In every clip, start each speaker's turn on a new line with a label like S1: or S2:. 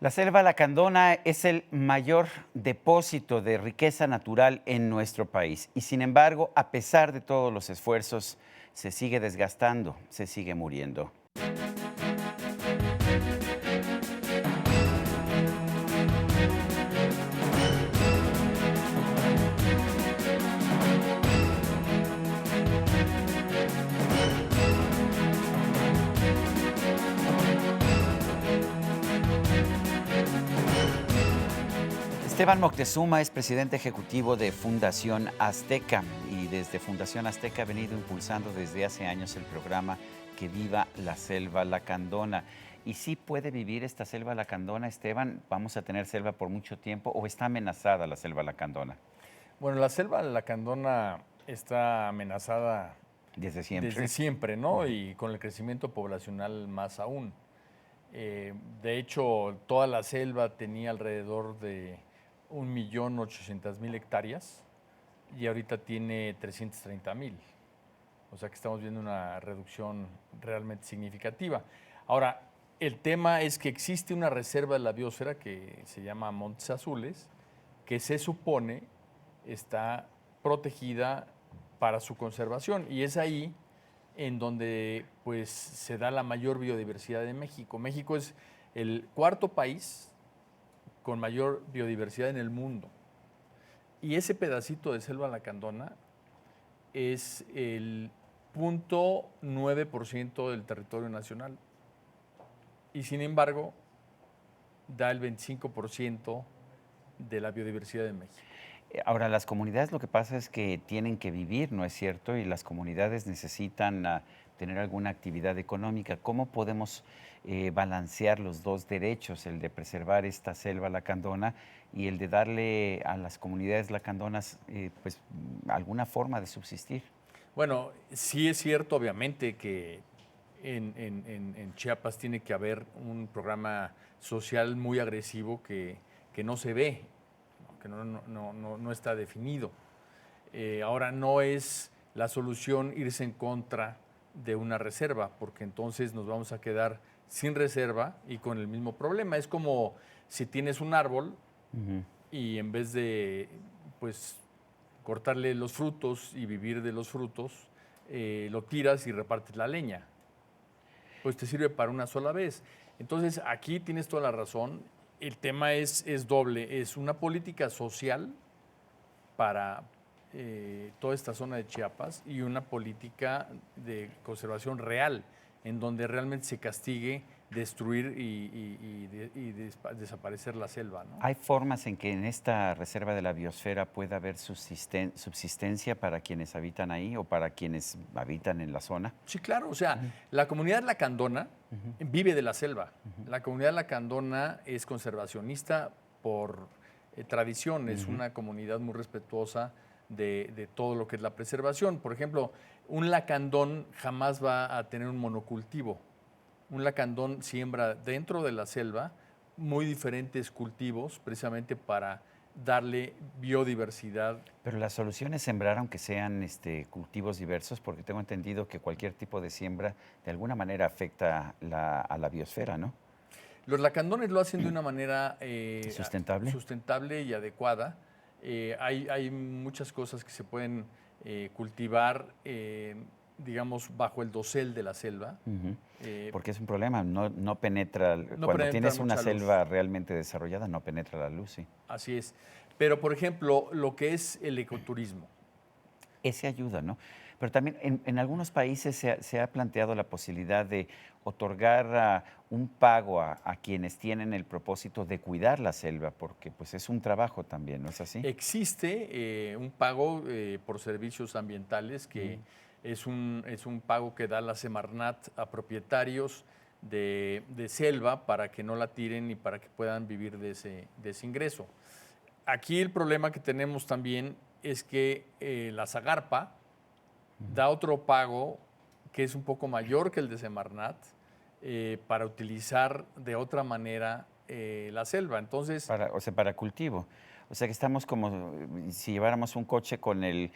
S1: La selva lacandona es el mayor depósito de riqueza natural en nuestro país y sin embargo, a pesar de todos los esfuerzos, se sigue desgastando, se sigue muriendo. Esteban Moctezuma es presidente ejecutivo de Fundación Azteca y desde Fundación Azteca ha venido impulsando desde hace años el programa Que Viva la Selva Lacandona. ¿Y sí puede vivir esta selva lacandona, Esteban? ¿Vamos a tener selva por mucho tiempo o está amenazada la selva lacandona?
S2: Bueno, la selva lacandona está amenazada
S1: Desde siempre.
S2: desde siempre, ¿no? Y con el crecimiento poblacional más aún. De hecho, toda la selva tenía alrededor de 1.800.000 hectáreas y ahorita tiene 330.000. O sea que estamos viendo una reducción realmente significativa. Ahora, el tema es que existe una reserva de la biosfera que se llama Montes Azules, que se supone está protegida para su conservación y es ahí en donde pues se da la mayor biodiversidad de México. México es el cuarto país con mayor biodiversidad en el mundo. Y ese pedacito de selva lacandona es el 0.9% del territorio nacional. Y sin embargo, da el 25% de la biodiversidad de México.
S1: Ahora, las comunidades lo que pasa es que tienen que vivir, ¿no es cierto? Y las comunidades necesitan tener alguna actividad económica. ¿Cómo podemos balancear los dos derechos, el de preservar esta selva lacandona y el de darle a las comunidades lacandonas pues alguna forma de subsistir?
S2: Bueno, sí es cierto, obviamente, que en Chiapas tiene que haber un programa social muy agresivo que no se ve, que no está definido. Ahora, no es la solución irse en contra de una reserva, porque entonces nos vamos a quedar sin reserva y con el mismo problema. Es como si tienes un árbol y en vez de, pues, cortarle los frutos y vivir de los frutos, lo tiras y repartes la leña. Pues te sirve para una sola vez. Entonces, aquí tienes toda la razón. El tema es doble. Es una política social para toda esta zona de Chiapas y una política de conservación real, en donde realmente se castigue destruir y desaparecer la selva, ¿no?
S1: ¿Hay formas en que en esta reserva de la biosfera pueda haber subsistencia para quienes habitan ahí o para quienes habitan en la zona?
S2: Sí, claro. O sea, la comunidad lacandona vive de la selva. La comunidad lacandona es conservacionista por tradición. Es una comunidad muy respetuosa de todo lo que es la preservación. Por ejemplo, un lacandón jamás va a tener un monocultivo. Un lacandón siembra dentro de la selva muy diferentes cultivos precisamente para darle biodiversidad.
S1: Pero la solución es sembrar aunque sean cultivos diversos, porque tengo entendido que cualquier tipo de siembra de alguna manera afecta a la biosfera, ¿no?
S2: Los lacandones lo hacen de una manera
S1: ¿Sustentable?
S2: y adecuada. Hay muchas cosas que se pueden cultivar, digamos, bajo el dosel de la selva.
S1: Porque es un problema, no penetra,
S2: No
S1: cuando
S2: penetra
S1: tienes una
S2: mucha luz.
S1: selva realmente desarrollada, no penetra la luz, sí.
S2: Así es. Pero, por ejemplo, lo que es el ecoturismo.
S1: Ese ayuda, ¿no? Pero también en algunos países se ha planteado la posibilidad de otorgar un pago a quienes tienen el propósito de cuidar la selva, porque pues es un trabajo también, ¿no es así?
S2: Existe un pago por servicios ambientales que es un pago que da la Semarnat a propietarios de selva para que no la tiren y para que puedan vivir de ese ingreso. Aquí el problema que tenemos también es que la Zagarpa da otro pago que es un poco mayor que el de Semarnat para utilizar de otra manera la selva. Entonces,
S1: Para cultivo. O sea que estamos como si lleváramos un coche con el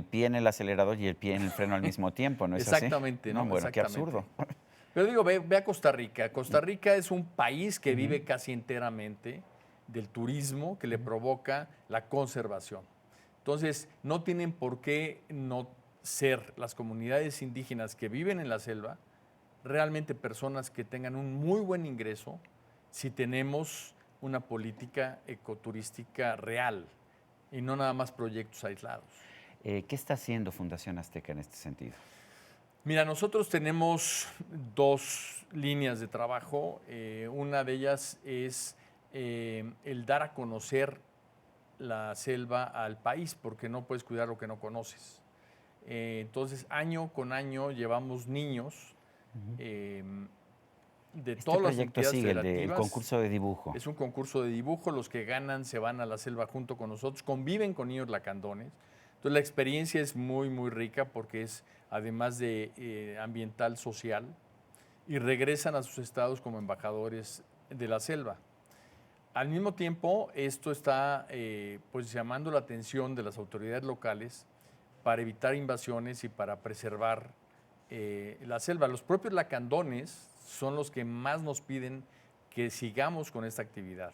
S1: pie en el acelerador y el pie en el freno al mismo tiempo, ¿no es así?
S2: exactamente, ¿no?
S1: Bueno, qué
S2: Exactamente.
S1: absurdo.
S2: Pero digo, ve a Costa Rica. Costa Rica es un país que vive casi enteramente del turismo que le provoca la conservación. Entonces, no tienen por qué no ser las comunidades indígenas que viven en la selva realmente personas que tengan un muy buen ingreso si tenemos una política ecoturística real y no nada más proyectos aislados.
S1: ¿Qué está haciendo Fundación Azteca en este sentido?
S2: Mira, nosotros tenemos dos líneas de trabajo. Una de ellas es el dar a conocer la selva al país, porque no puedes cuidar lo que no conoces. Entonces, año con año llevamos niños de
S1: Este
S2: todas las
S1: proyecto
S2: entidades
S1: sigue el
S2: federativas.
S1: concurso de dibujo.
S2: Es un concurso de dibujo, los que ganan se van a la selva junto con nosotros, conviven con niños lacandones. Entonces la experiencia es muy, muy rica porque es además de ambiental, social, y regresan a sus estados como embajadores de la selva. Al mismo tiempo, esto está pues llamando la atención de las autoridades locales para evitar invasiones y para preservar la selva. Los propios lacandones son los que más nos piden que sigamos con esta actividad.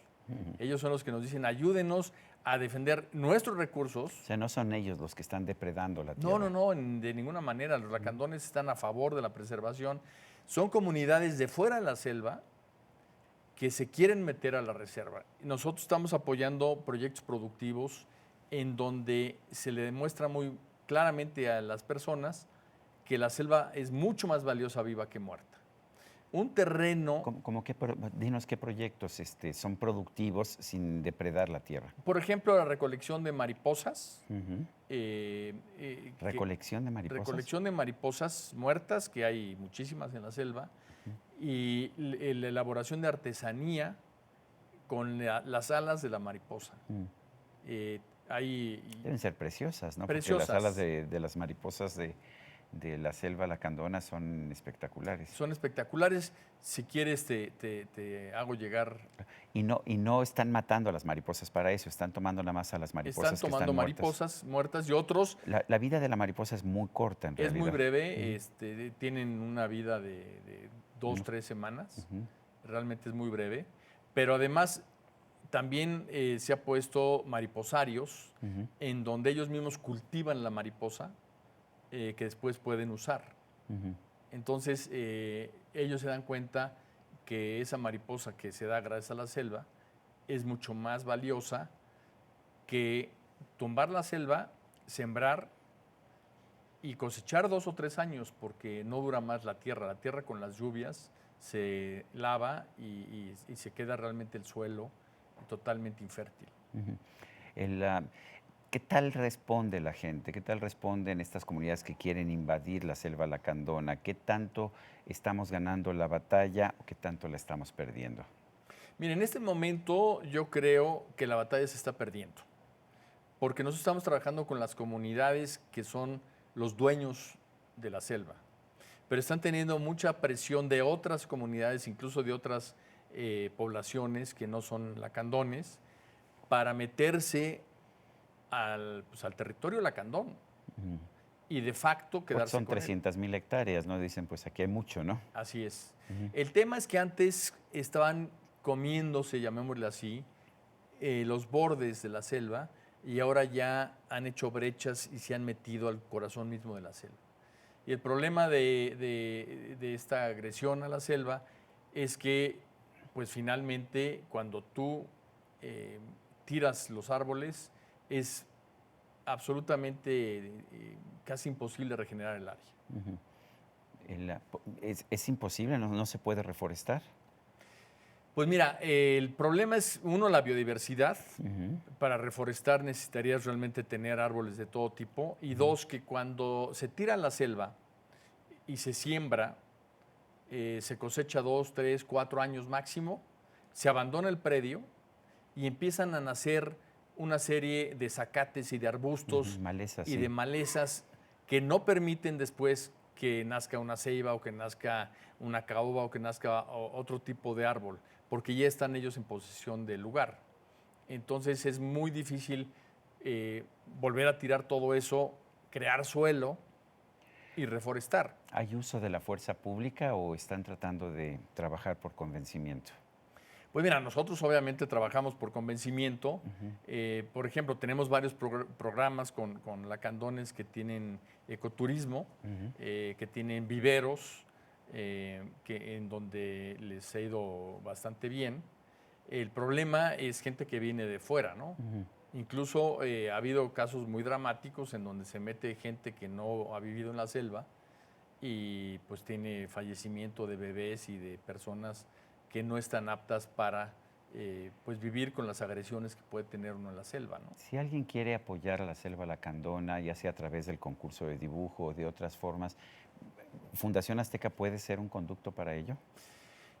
S2: Ellos son los que nos dicen, ayúdenos a defender nuestros recursos.
S1: O sea, no son ellos los que están depredando la tierra.
S2: No, de ninguna manera. Los lacandones están a favor de la preservación. Son comunidades de fuera de la selva que se quieren meter a la reserva. Nosotros estamos apoyando proyectos productivos en donde se le demuestra muy claramente a las personas que la selva es mucho más valiosa viva que muerta. Un terreno...
S1: Dinos qué proyectos son productivos sin depredar la tierra.
S2: Por ejemplo, la recolección de mariposas.
S1: ¿Recolección de mariposas?
S2: Recolección de mariposas muertas, que hay muchísimas en la selva, y la elaboración de artesanía con las alas de la mariposa.
S1: Deben ser preciosas, ¿no?
S2: Preciosas.
S1: Porque las alas de las mariposas de la selva lacandona son espectaculares.
S2: Son espectaculares. Si quieres, te hago llegar.
S1: Y no están matando a las mariposas para eso, están tomando nada más a las mariposas.
S2: Están tomando mariposas muertas y otros.
S1: La vida de la mariposa es muy corta, en realidad.
S2: Es muy breve, tienen una vida de 2, 3 semanas. Realmente es muy breve. Pero además, también se ha puesto mariposarios en donde ellos mismos cultivan la mariposa que después pueden usar. Entonces, ellos se dan cuenta que esa mariposa que se da gracias a la selva es mucho más valiosa que tumbar la selva, sembrar y cosechar 2 o 3 años, porque no dura más la tierra. La tierra con las lluvias se lava y se queda realmente el suelo totalmente infértil.
S1: ¿Qué tal responde la gente? ¿Qué tal responden estas comunidades que quieren invadir la selva lacandona? ¿Qué tanto estamos ganando la batalla o qué tanto la estamos perdiendo?
S2: Mira, en este momento yo creo que la batalla se está perdiendo, porque nosotros estamos trabajando con las comunidades que son los dueños de la selva, pero están teniendo mucha presión de otras comunidades, incluso de otras poblaciones que no son lacandones, para meterse al territorio lacandón y de facto quedarse
S1: son
S2: con
S1: 300,000 hectáreas, ¿no? Dicen, pues aquí hay mucho, ¿no?
S2: Así es. El tema es que antes estaban comiéndose, llamémosle así, los bordes de la selva y ahora ya han hecho brechas y se han metido al corazón mismo de la selva. Y el problema de esta agresión a la selva es que, pues finalmente, cuando tú tiras los árboles, es absolutamente casi imposible regenerar el área.
S1: ¿Es imposible? ¿No se puede reforestar?
S2: Pues mira, el problema es, uno, la biodiversidad. Para reforestar necesitarías realmente tener árboles de todo tipo. Y dos, que cuando se tira la selva y se siembra, se cosecha 2, 3, 4 años máximo, se abandona el predio y empiezan a nacer una serie de zacates y de arbustos
S1: malezas,
S2: y de malezas que no permiten después que nazca una ceiba o que nazca una caoba o que nazca otro tipo de árbol, porque ya están ellos en posesión del lugar. Entonces es muy difícil volver a tirar todo eso, crear suelo y reforestar.
S1: ¿Hay uso de la fuerza pública o están tratando de trabajar por convencimiento?
S2: Pues mira, nosotros obviamente trabajamos por convencimiento. Por ejemplo, tenemos varios programas con lacandones que tienen ecoturismo, que tienen viveros, en donde les ha ido bastante bien. El problema es gente que viene de fuera, ¿no? Incluso ha habido casos muy dramáticos en donde se mete gente que no ha vivido en la selva y pues tiene fallecimiento de bebés y de personas que no están aptas para pues vivir con las agresiones que puede tener uno en la selva, ¿no?
S1: Si alguien quiere apoyar a la selva lacandona, ya sea a través del concurso de dibujo o de otras formas, ¿Fundación Azteca puede ser un conducto para ello?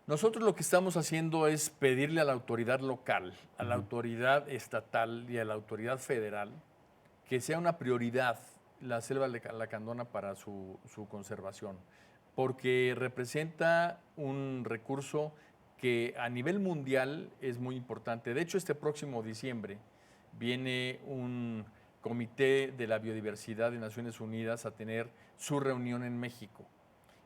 S2: Nosotros lo que estamos haciendo es pedirle a la autoridad local, a la autoridad estatal y a la autoridad federal que sea una prioridad la selva lacandona para su conservación, porque representa un recurso que a nivel mundial es muy importante. De hecho, este próximo diciembre viene un comité de la biodiversidad de Naciones Unidas a tener su reunión en México.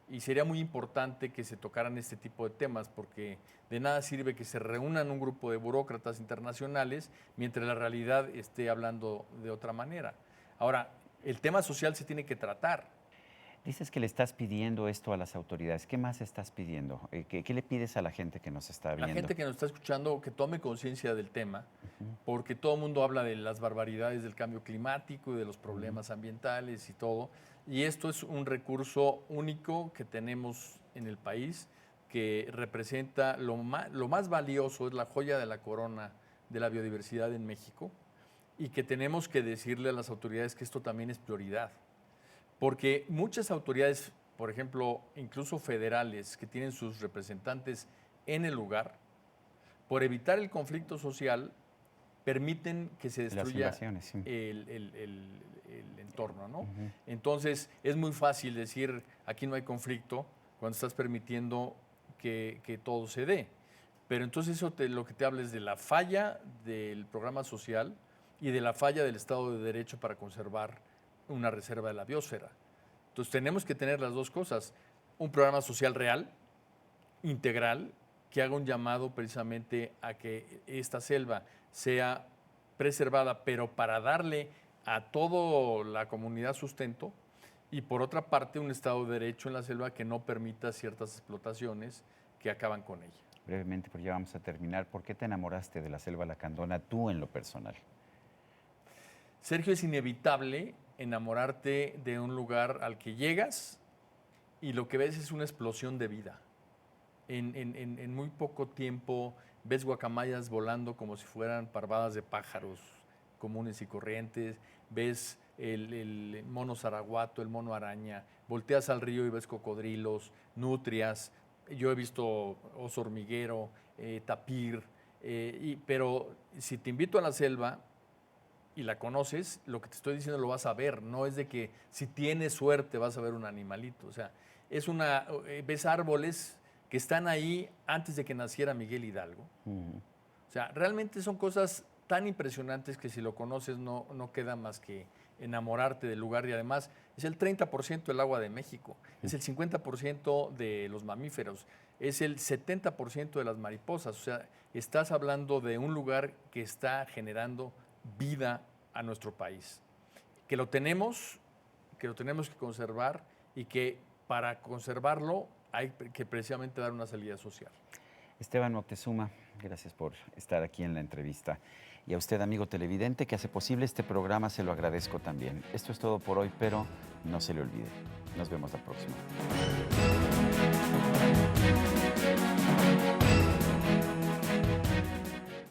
S2: Y sería muy importante que se tocaran este tipo de temas, porque de nada sirve que se reúnan un grupo de burócratas internacionales mientras la realidad esté hablando de otra manera. Ahora, el tema social se tiene que tratar.
S1: Dices que le estás pidiendo esto a las autoridades. ¿Qué más estás pidiendo? ¿Qué le pides a la gente que nos está viendo?
S2: La gente que nos está escuchando, que tome conciencia del tema, porque todo el mundo habla de las barbaridades del cambio climático y de los problemas ambientales y todo. Y esto es un recurso único que tenemos en el país, que representa lo más valioso, es la joya de la corona de la biodiversidad en México, y que tenemos que decirle a las autoridades que esto también es prioridad. Porque muchas autoridades, por ejemplo, incluso federales, que tienen sus representantes en el lugar, por evitar el conflicto social, permiten que se destruya el entorno, ¿no? Entonces, es muy fácil decir, aquí no hay conflicto, cuando estás permitiendo que todo se dé. Pero entonces eso lo que te habla es de la falla del programa social y de la falla del Estado de Derecho para conservar una reserva de la biosfera. Entonces tenemos que tener las dos cosas, un programa social real, integral, que haga un llamado precisamente a que esta selva sea preservada, pero para darle a toda la comunidad sustento, y por otra parte un Estado de Derecho en la selva que no permita ciertas explotaciones que acaban con ella.
S1: Brevemente, porque ya vamos a terminar, ¿por qué te enamoraste de la selva lacandona tú en lo personal?
S2: Sergio, es inevitable enamorarte de un lugar al que llegas y lo que ves es una explosión de vida. En muy poco tiempo ves guacamayas volando como si fueran parvadas de pájaros comunes y corrientes, ves el mono zaraguato, el mono araña, volteas al río y ves cocodrilos, nutrias, yo he visto oso hormiguero, tapir, pero si te invito a la selva y la conoces, lo que te estoy diciendo lo vas a ver, no es de que si tienes suerte vas a ver un animalito, o sea, ves árboles que están ahí antes de que naciera Miguel Hidalgo. O sea, realmente son cosas tan impresionantes que si lo conoces no queda más que enamorarte del lugar, y además es el 30% del agua de México, es el 50% de los mamíferos, es el 70% de las mariposas, o sea, estás hablando de un lugar que está generando vida a nuestro país, que lo tenemos que conservar, y que para conservarlo hay que precisamente dar una salida social.
S1: Esteban Moctezuma, gracias por estar aquí en la entrevista. Y a usted, amigo televidente, que hace posible este programa, se lo agradezco también. Esto es todo por hoy, pero no se le olvide. Nos vemos la próxima.